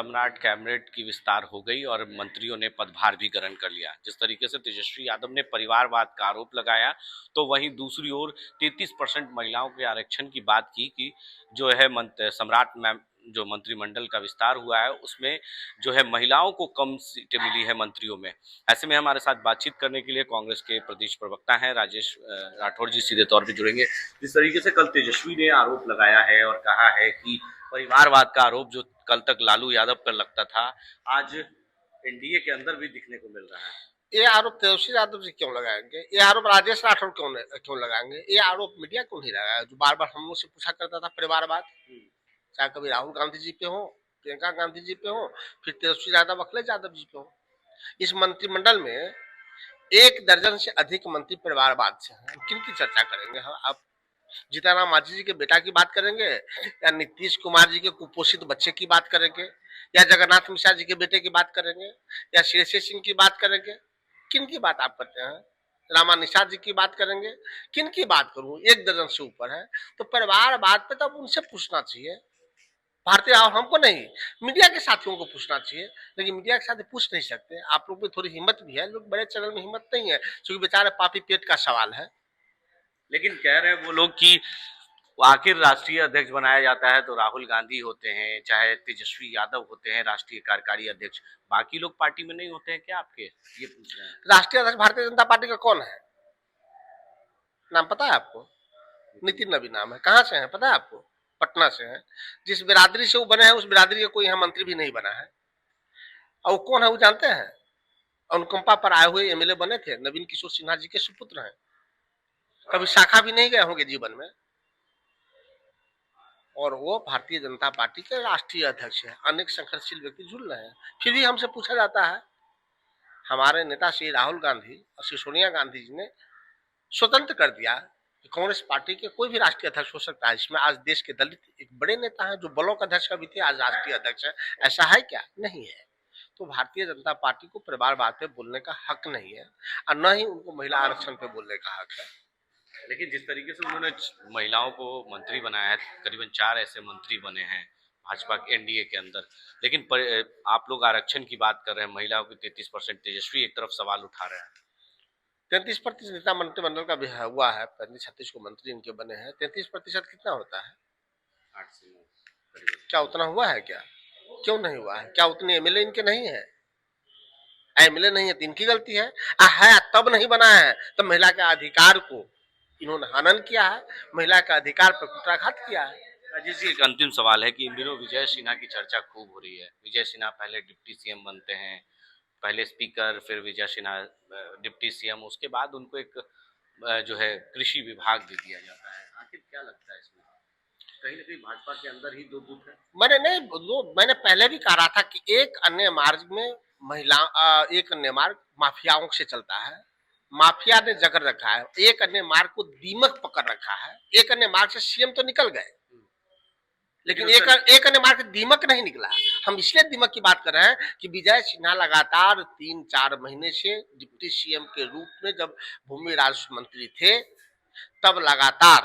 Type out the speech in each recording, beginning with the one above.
सम्राट कैबिनेट की विस्तार हो गई और मंत्रियों ने पदभार भी ग्रहण कर लिया। जिस तरीके से तेजस्वी यादव ने परिवारवाद का आरोप लगाया, तो वहीं दूसरी ओर 33% महिलाओं के आरक्षण की बात की कि जो है सम्राट मैम जो मंत्रिमंडल का विस्तार हुआ है उसमें जो है महिलाओं को कम सीटें मिली है मंत्रियों में। ऐसे में हमारे साथ बातचीत करने के लिए कांग्रेस के प्रदेश प्रवक्ता हैं राजेश राठौर जी सीधे तौर पे जुड़ेंगे। जिस तरीके से कल तेजस्वी ने आरोप लगाया है और कहा है कि परिवारवाद का आरोप जो कल तक लालू यादव पर लगता था, आज एनडीए के अंदर भी दिखने को मिल रहा है। ये आरोप तेजस्वी यादव जी क्यों लगाएंगे? ये आरोप राजेश राठौर क्यों लगाएंगे? ये आरोप मीडिया क्यों नहीं लगाया, जो बार बार हम लोग से पूछा करता था परिवारवाद। चाहे कभी राहुल गांधी जी पे हो, प्रियंका गांधी जी पे हो, फिर तेजस्वी यादव अखिलेश यादव जी पे हो। इस मंत्रिमंडल में 1 दर्जन से अधिक मंत्री परिवारवाद से हैं। किन की चर्चा करेंगे? हम आप जीतन मांझी जी के बेटा की बात करेंगे, या नीतीश कुमार जी के कुपोषित बच्चे की बात करेंगे, या जगन्नाथ मिश्रा जी के बेटे की बात करेंगे, या श्रेयसी सिंह की बात करेंगे? किन की बात आप करते हैं? रामा निषाद जी की बात करेंगे? किन की बात करूं? 1 दर्जन से ऊपर है। तो परिवारवाद पे तब उनसे पूछना चाहिए, भारतीय और हमको नहीं, मीडिया के साथियों को पूछना चाहिए। लेकिन मीडिया के साथी पूछ नहीं सकते। आप लोग में थोड़ी हिम्मत भी है, लोग बड़े चैनल में हिम्मत नहीं है, क्योंकि बेचारे पापी पेट का सवाल है। लेकिन कह रहे हैं वो लोग कि आखिर राष्ट्रीय अध्यक्ष बनाया जाता है तो राहुल गांधी होते हैं, चाहे तेजस्वी यादव होते हैं राष्ट्रीय कार्यकारी अध्यक्ष, बाकी लोग पार्टी में नहीं होते हैं क्या आपके? ये पूछ रहे हैं। राष्ट्रीय अध्यक्ष भारतीय जनता पार्टी का कौन है? नाम पता है आपको? नितिन नबी नाम है। कहाँ से है पता है आपको? पटना से है। जिस बिरादरी से वो बने हैं, उस बिरादरी का कोई यहाँ मंत्री भी नहीं बना है। और वो कौन है वो जानते हैं? अनुकंपा पर आए हुए एमएलए बने थे, नवीन किशोर सिन्हा जी के सुपुत्र हैं। कभी शाखा भी नहीं गए होंगे जीवन में, और वो भारतीय जनता पार्टी के राष्ट्रीय अध्यक्ष है। अनेक संघर्षशील व्यक्ति जुड़ रहे हैं। फिर भी हमसे पूछा जाता है, हमारे नेता श्री राहुल गांधी और श्री सोनिया गांधी जी ने स्वतंत्र कर दिया कि कांग्रेस पार्टी के कोई भी राष्ट्रीय अध्यक्ष हो सकता है। इसमें आज देश के दलित एक बड़े नेता हैं, जो ब्लॉक अध्यक्ष का भी थे, आज राष्ट्रीय अध्यक्ष है। ऐसा है क्या? नहीं है। तो भारतीय जनता पार्टी को परिवारवाद पे बोलने का हक नहीं है, और न ही उनको महिला आरक्षण पे बोलने का हक है। लेकिन जिस तरीके से उन्होंने महिलाओं को मंत्री बनाया है, करीबन 4 ऐसे मंत्री बने हैं भाजपा के एनडीए के अंदर, लेकिन आप लोग आरक्षण की बात कर रहे हैं, महिलाओं की 33%, तेजस्वी एक तरफ सवाल उठा रहे हैं। 33% नेता मंत्रिमंडल का भी हुआ है, 35-36 को मंत्री इनके बने हैं। 33% कितना होता है? 8 से 9 क्या उतना हुआ है क्या? क्यों नहीं हुआ है? क्या उतने एमएलए इनके नहीं है? एमएलए नहीं है तो इनकी गलती है? तब नहीं बना है तब महिला के अधिकार को इन्होंने हनन किया है, महिला के अधिकार पर कुठाराघात किया है। राजेश जी, एक अंतिम सवाल है कि इन दिनों विजय सिन्हा की चर्चा खूब हो रही है। विजय सिन्हा पहले डिप्टी सीएम बनते हैं, पहले स्पीकर, फिर विजय सिन्हा डिप्टी सीएम, उसके बाद उनको एक जो है कृषि विभाग दे दिया जाता है। आखिर क्या लगता है इसमें? कहीं ना कहीं भाजपा के अंदर ही दो गुट है। मैंने पहले भी कहा था कि एक अन्य मार्ग में एक अन्य मार्ग माफियाओं से चलता है। माफिया ने जकड़ रखा है, एक अन्य मार्ग को दीमक पकड़ रखा है। एक अन्य मार्ग से सीएम तो निकल गए, लेकिन एक अन्य मार्ग दीमक नहीं निकला। हम इसलिए दीमक की बात कर रहे हैं कि विजय सिन्हा लगातार 3-4 महीने से डिप्टी सीएम के रूप में, जब भूमि राजस्व मंत्री थे, तब लगातार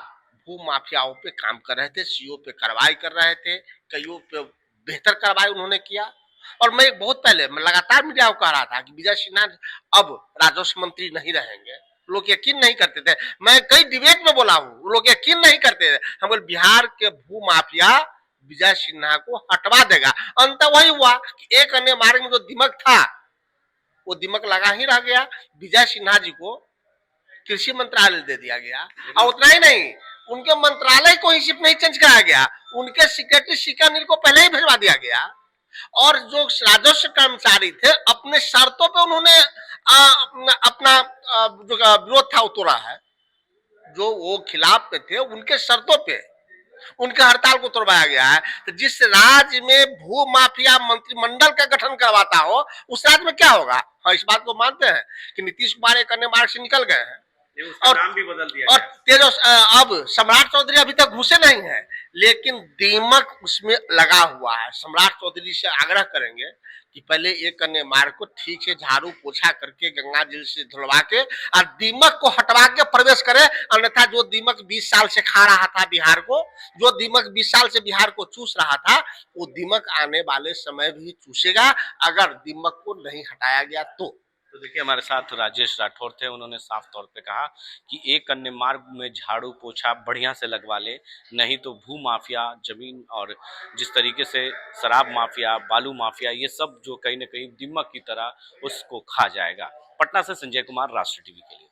भू माफियाओं पे काम कर रहे थे, सीओ पे कार्रवाई कर रहे थे, कईयों पे बेहतर कार्रवाई उन्होंने किया। और मैं बहुत पहले लगातार मीडिया को कह रहा था कि विजय सिन्हा अब राजस्व मंत्री नहीं रहेंगे। लोग यकीन नहीं करते थे। मैं कई डिबेट में बोला हूँ, लोग यकीन नहीं करते थे। हम बोले बिहार के भू माफिया विजय सिन्हा को हटवा देगा। अंत वही हुआ कि एक अन्य मार्ग में जो दिमक था, वो दिमक लगा ही रह गया। विजय सिन्हा जी को कृषि मंत्रालय दे दिया गया, और उतना ही नहीं, उनके मंत्रालय को ही सिर्फ नहीं चेंज कराया गया, उनके सेक्रेटरी सीका नील को पहले ही भिजवा दिया गया। और जो राजस्व कर्मचारी थे, अपने शर्तों पे उन्होंने अपना जो विरोध था वो तोड़ा है। जो वो खिलाफ पे थे, उनके शर्तों पे उनके हड़ताल को तोड़वाया गया है। तो जिस राज्य में भू माफिया मंत्रिमंडल का गठन करवाता हो, उस राज्य में क्या होगा? हाँ, इस बात को मानते हैं कि नीतीश कुमार एक अन्य मार्ग से निकल गए हैं, और नाम भी बदल दिया और अब सम्राट चौधरी अभी तक घुसे नहीं है, लेकिन दीमक उसमें लगा हुआ है। सम्राट चौधरी से आग्रह करेंगे कि पहले एक अन्य मार्ग को ठीक से झाड़ू पोछा करके गंगा जल से धुलवा के और दीमक को हटवा के प्रवेश करे, अन्यथा जो दीमक 20 साल से खा रहा था बिहार को, जो दीमक 20 साल से बिहार को चूस रहा था, वो दीमक आने वाले समय भी चूसेगा अगर दीमक को नहीं हटाया गया तो देखिए हमारे साथ राजेश राठौर थे, उन्होंने साफ तौर पे कहा कि एक अन्य मार्ग में झाड़ू पोछा बढ़िया से लगवा ले, नहीं तो भू माफिया, जमीन और जिस तरीके से शराब माफिया, बालू माफिया, ये सब जो कहीं ना कहीं दीमक की तरह उसको खा जाएगा। पटना से संजय कुमार, राष्ट्र टीवी के लिए।